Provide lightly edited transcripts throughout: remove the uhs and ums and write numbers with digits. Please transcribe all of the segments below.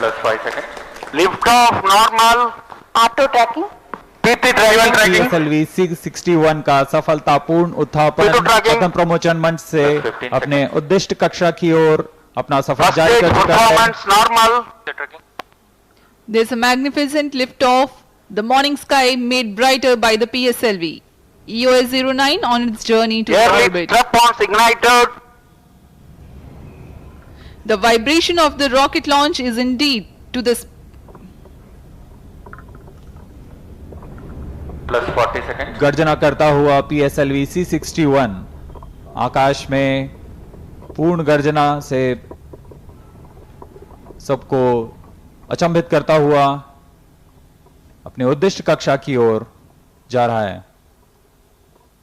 +5 seconds. Lift off normal. Auto tracking. PT driver tracking. PSLV 661 का सफलतापूर्ण उत्थापन पतन प्रमोचन मंच से अपने उद्दिष्ट कक्षा की ओर अपना सफर जारी कर चुका है। Normal. There's a magnificent lift-off. The morning sky made brighter by the PSLV. EOS 09 on its journey to orbit. Strap-ons ignited. The vibration of the rocket launch is indeed to the +40 seconds. गर्जना करता हुआ PSLV C61 आकाश में पूर्ण गर्जना से सबको अचंभित करता हुआ अपने उद्दिष्ट कक्षा की ओर जा रहा है।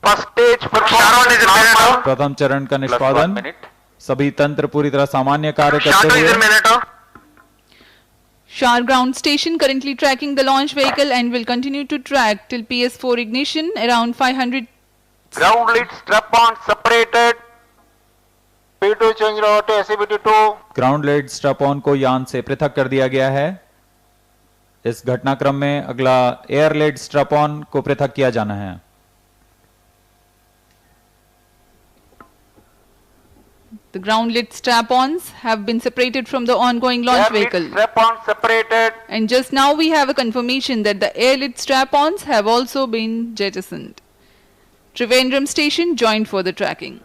First stage performance. प्रथम चरण का निष्पादन, सभी तंत्र पूरी तरह सामान्य कार्य करते हुए। Shar ground station currently tracking the launch vehicle and will continue to track till PS4 ignition around 500. Ground lead strap-on separated. P2 change route SCBT2. Ground led strap on को यान से पृथक कर दिया गया है। इस घटनाक्रम में अगला एयर लेड स्ट्रैप-ऑन को पृथक किया जाना है। The ground lit strap-ons have been separated from the ongoing launch vehicle. Strap-on separated. And just now we have a confirmation that the air lit strap-ons have also been jettisoned. Trivandrum station joined for the tracking.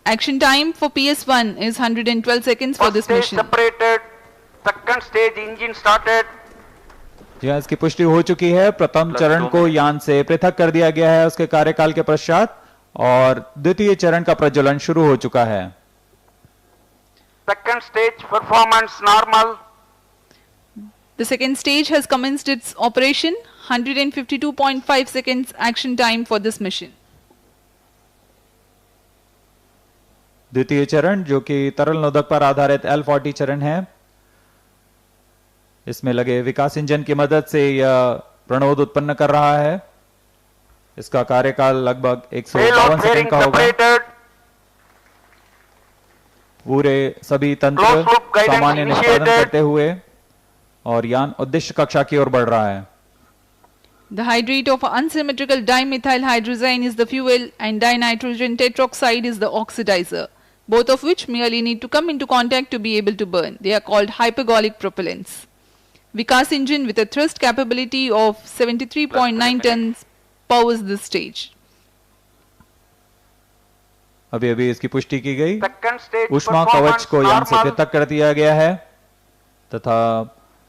Action time for PS1 is 112 seconds for this mission. Separated. Second stage engine started. जी इसकी पुष्टि हो चुकी है। प्रथम चरण को यान से पृथक कर दिया गया है उसके कार्यकाल के पश्चात और द्वितीय चरण का प्रज्वलन शुरू हो चुका है। Second stage performance normal. The second stage has commenced its operation. 152.5 seconds action time for this mission. द्वितीय चरण जो कि तरल नोदक पर आधारित L40 चरण है, इसमें लगे विकास इंजन की मदद से यह प्रणोद उत्पन्न कर रहा है। इसका कार्यकाल लगभग 152 सेकंड का होगा। पूरे सभी तंत्र सामान्य निष्पादन करते हुए और यान उद्दिष्ट कक्षा की ओर बढ़ रहा है। The hydrate of unsymmetrical dimethyl hydrazine is the fuel and dinitrogen tetroxide is the oxidizer, both of which merely need to come into contact to be able to burn. They are called hypergolic propellants. Vikas engine with a thrust capability of 73.9 tons powers this stage. अभी अभी इसकी पुष्टि की गई। ऊष्मा कवच को यान से पृथक कर दिया गया है तथा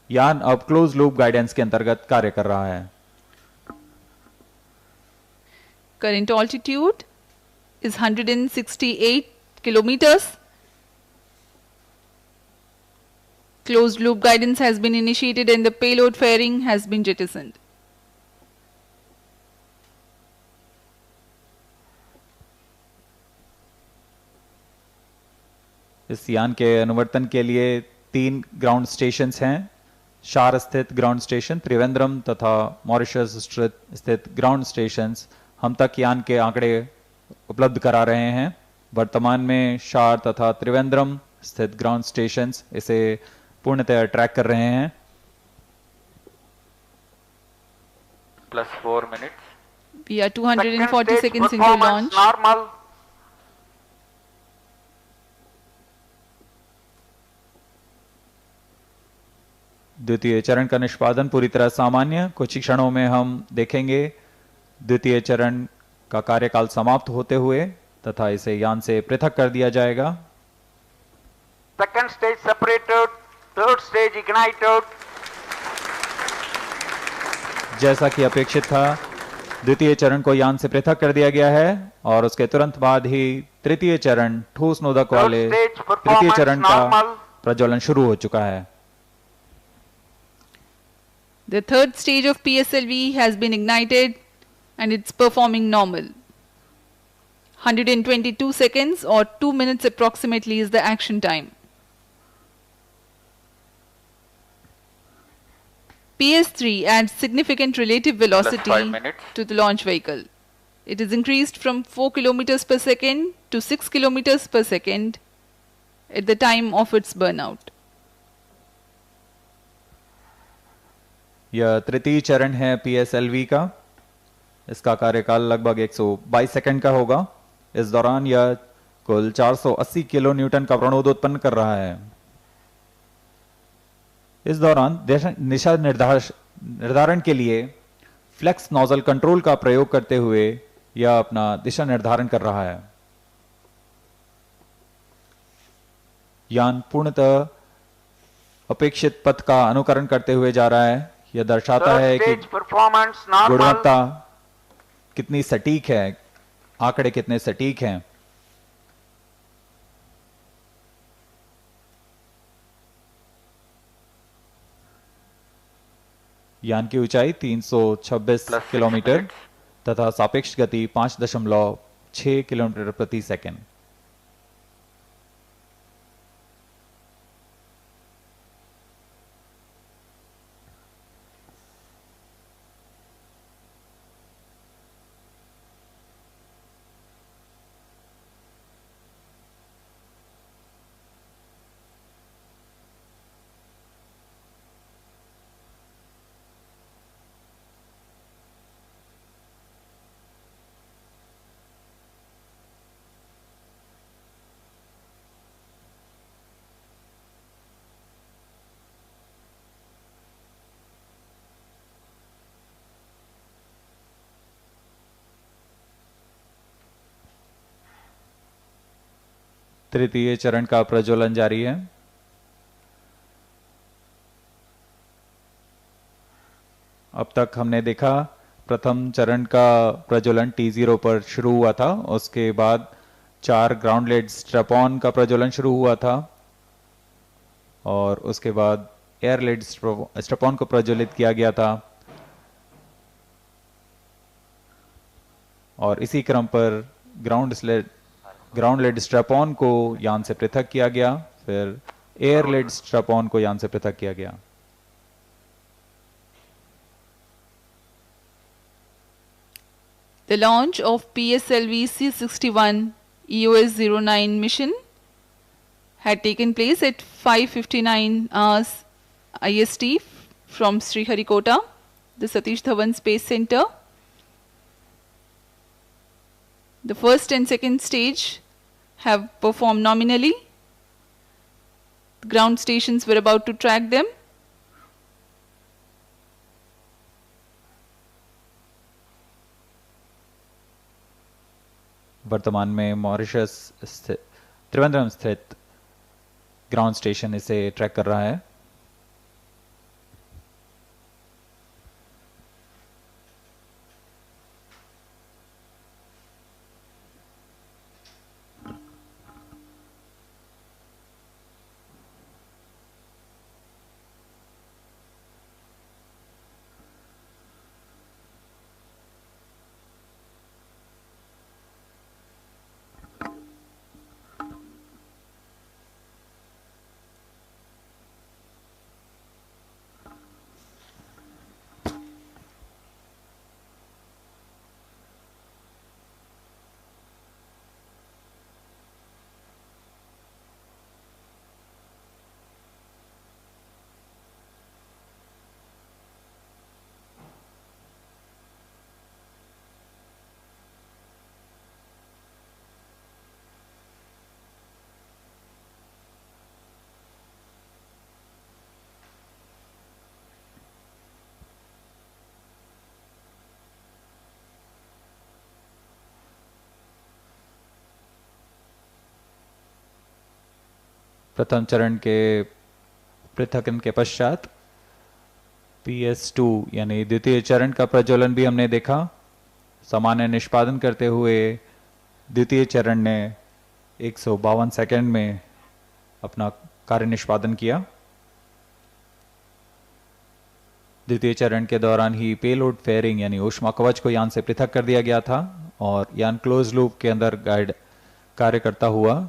यान अब क्लोज लूप गाइडेंस के अंतर्गत कार्य कर रहा है। Current altitude is 168 kilometers. Closed loop guidance has been initiated and the payload fairing has been jettisoned. इस यान के अनुवर्तन के लिए 3 ग्राउंड स्टेशंस हैं। शार स्थित ग्राउंड स्टेशन, त्रिवेंद्रम तथा मॉरिशस स्थित ग्राउंड स्टेशंस हम तक यान के आंकड़े उपलब्ध करा रहे हैं। वर्तमान में शार तथा त्रिवेंद्रम स्थित ग्राउंड स्टेशंस इसे पूर्णतः ट्रैक कर रहे हैं। +4 minutes. We are 240 seconds into launch. Normal. द्वितीय चरण का निष्पादन पूरी तरह सामान्य। कुछ ही क्षणों में हम देखेंगे द्वितीय चरण का कार्यकाल समाप्त होते हुए तथा इसे यान से पृथक कर दिया जाएगा। Second stage separated. Third stage ignited. जैसा कि अपेक्षित था, द्वितीय चरण को यान से पृथक कर दिया गया है और उसके तुरंत बाद ही तृतीय चरण ठोस नोदक वाले तृतीय चरण का प्रज्वलन शुरू हो चुका है। The third stage of PSLV has been ignited and it's performing normal. 122 seconds or 2 minutes approximately is the action time. PS3 adds significant relative velocity to the launch vehicle. It is increased from 4 kilometers per second to 6 kilometers per second at the time of its burnout. यह तृतीय चरण है PSLV का। इसका कार्यकाल लगभग 122 second का होगा। इस दौरान यह कुल 480 किलो न्यूटन का प्रणोद उत्पन्न कर रहा है। इस दौरान दिशा निर्धारण के लिए फ्लेक्स नोजल कंट्रोल का प्रयोग करते हुए यह अपना दिशा निर्धारण कर रहा है। यान पूर्णतः अपेक्षित पथ का अनुकरण करते हुए जा रहा है। यह दर्शाता है कि गुणवत्ता कितनी सटीक है, आंकड़े कितने सटीक हैं। यान की ऊंचाई 326 किलोमीटर तथा सापेक्ष गति 5.6 किलोमीटर प्रति सेकंड। तृतीय चरण का प्रज्वलन जारी है। अब तक हमने देखा प्रथम चरण का प्रज्वलन T0 पर शुरू हुआ था, उसके बाद 4 ग्राउंड लेड स्ट्रैप-ऑन का प्रज्वलन शुरू हुआ था और उसके बाद एयर लेड स्ट्रैप-ऑन को प्रज्वलित किया गया था और इसी क्रम पर ग्राउंड लेड स्ट्रैप-ऑन को यान से पृथक किया गया, फिर एयर लेड स्ट्रैप-ऑन को यान से पृथक किया गया। The launch of PSLV C61 EOS-09 mission had taken place at 5:59 hours IST from Sriharikota, the Satish Dhawan Space Center. The first and second stage have performed nominally. The ground stations were about to track them. वर्तमान में Mauritius स्थित त्रिवेंद्रम स्थित ground station इसे track कर रहा है। प्रथम चरण के पृथकन के पश्चात PS2 यानी द्वितीय चरण का प्रज्वलन भी हमने देखा। सामान्य निष्पादन करते हुए द्वितीय चरण ने 152 सेकंड में अपना कार्य निष्पादन किया। द्वितीय चरण के दौरान ही पेलोड फेयरिंग यानी ऊष्मा कवच को यान से पृथक कर दिया गया था और यान क्लोज लूप के अंदर गाइड कार्य करता हुआ